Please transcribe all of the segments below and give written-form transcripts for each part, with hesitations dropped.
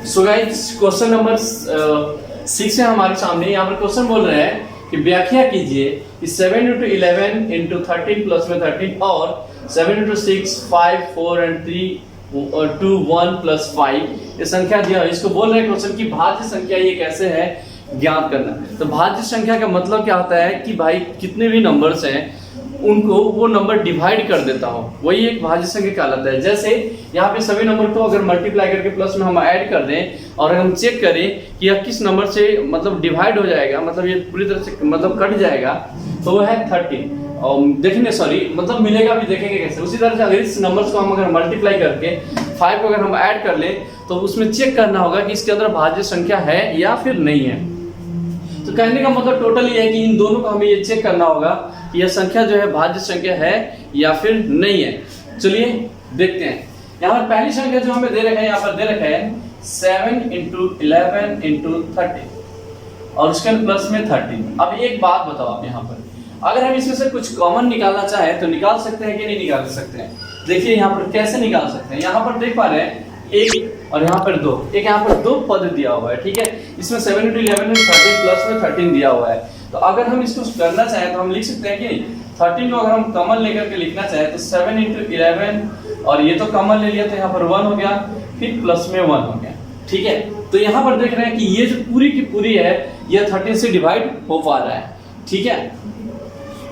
So guys question number 6 है हमारे सामने। यहाँ पर क्वेश्चन बोल रहे हैं कि व्याख्या कीजिए कि 7 × 11 × 13 प्लस में 13 और 7 × 6 5 4 and 3 और 2 1 प्लस 5 ये संख्या दिया है। इसको बोल रहे हैं क्वेश्चन की भाज्य संख्या ये कैसे है ज्ञात करना। तो भाज्य संख्या का मतलब क्या होता है कि भाई कितने भी नंबर्स हैं उनको वो नंबर डिवाइड कर देता हो, वही एक भाज्य संख्या कहलाता है। जैसे यहाँ पे सभी नंबर को अगर मल्टीप्लाई करके प्लस में हम ऐड कर दें और हम चेक करें कि यह किस नंबर से मतलब डिवाइड हो जाएगा, मतलब ये पूरी तरह से मतलब कट जाएगा, तो वो है 13 और देखेंगे मतलब मिलेगा भी, देखेंगे कैसे। उसी तरह से अगर इस नंबर्स को हम अगर मल्टीप्लाई करके 5 को अगर हम ऐड कर लें तो उसमें चेक करना होगा कि इसके अंदर भाज्य संख्या है या फिर नहीं है। तो कहने का मतलब टोटल ये है कि इन दोनों को हमें ये चेक करना होगा कि यह संख्या जो है भाज्य संख्या है या फिर नहीं है। चलिए देखते हैं। यहाँ पर पहली संख्या जो हमें दे रखा है, यहाँ पर दे रखा है 7 × 11 × 13 और उसके प्लस में 13। अब एक बात बताओ आप, यहाँ पर अगर हम इसमें से कुछ कॉमन निकालना चाहें तो निकाल सकते हैं कि नहीं निकाल सकते हैं। देखिए यहाँ पर कैसे निकाल सकते हैं। यहाँ पर देख पा रहे हैं एक और यहाँ पर 2, एक यहाँ पर 2 पद दिया हुआ है, ठीक है। इसमें 7 × 11 × 13 प्लस में 13 दिया हुआ है। तो अगर हम इसको करना चाहें तो हम लिख सकते हैं कि 13 को अगर हम कॉमन लेकर के लिखना चाहें तो 7 × 11 और ये तो कॉमन ले लिया तो यहाँ पर 1 हो गया, फिर प्लस में 1 हो गया, ठीक है। तो यहाँ पर देख रहे हैं कि ये जो पूरी की पूरी है ये 13 से डिवाइड हो पा रहा है, ठीक है।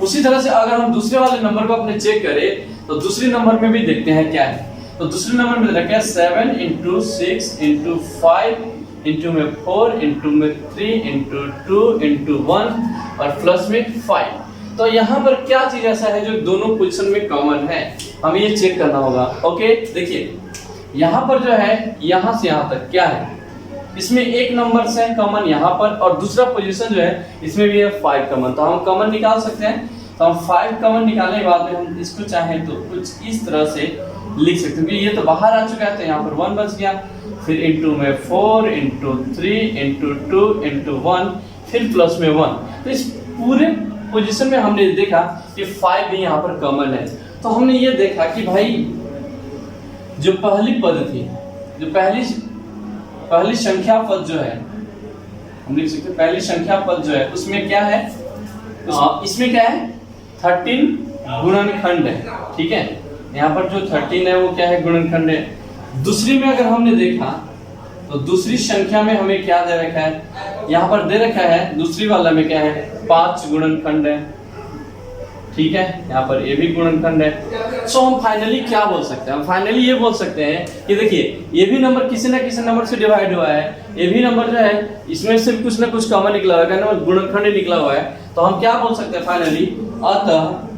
उसी तरह से अगर हम दूसरे वाले नंबर को अपने चेक करें तो दूसरे नंबर में भी देखते हैं क्या है। तो दूसरे नंबर में रखा है 7 × 6 × 5 × में 4 × में 3 × 2 × 1 और प्लस में 5। तो यहाँ पर क्या चीज ऐसा है जो दोनों पोजीशन में कॉमन है, हमें ये चेक करना होगा। ओके देखिए यहाँ पर जो है यहाँ से यहाँ तक क्या है, इसमें एक नंबर से कॉमन यहाँ पर और दूसरा पोजीशन जो है इसमें भी है 5 कॉमन। तो हम कॉमन निकाल सकते हैं। तो हम 5 कॉमन निकालने के बाद में हम इसको चाहें तो कुछ इस तरह से लिख सकते हैं। ये तो बाहर आ चुका है तो यहाँ पर 1 बच गया, फिर इंटू में 4 × 3 × 2 × 1 फिर प्लस में 1। तो इस पूरे पोजीशन में हमने देखा कि 5 भी यहाँ पर कॉमन है। तो हमने ये देखा कि भाई जो पहली पद थी, जो पहली संख्या पद जो है हम लिख सकते हैं, पहली संख्या पद जो है उसमें क्या है, इसमें क्या है 13 गुणनखंड है, ठीक है। यहाँ पर जो 13 है वो क्या है गुणनखंड है। दूसरी में अगर हमने देखा तो दूसरी संख्या में हमें क्या दे रखा है, यहाँ पर दे रखा है दूसरी वाला में क्या है 5 गुणनखंड है, ठीक है। यहाँ पर ये भी गुणनखंड है। सो हम फाइनली क्या बोल सकते हैं, हम फाइनली ये बोल सकते हैं कि देखिए ये भी नंबर किसी ना किसी नंबर से डिवाइड हुआ है, ये भी नंबर जो है इसमें से कुछ ना कुछ कॉमन निकला हुआ है, कहने मतलब गुणनखंड निकला हुआ है। तो हम क्या बोल सकते हैं फाइनली, अतः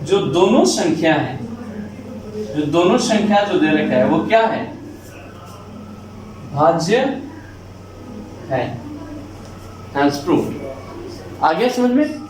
जो दोनों संख्या है, जो दोनों संख्या जो दे रखा है वो क्या है भाज्य है। Has proved. आ गया समझ में।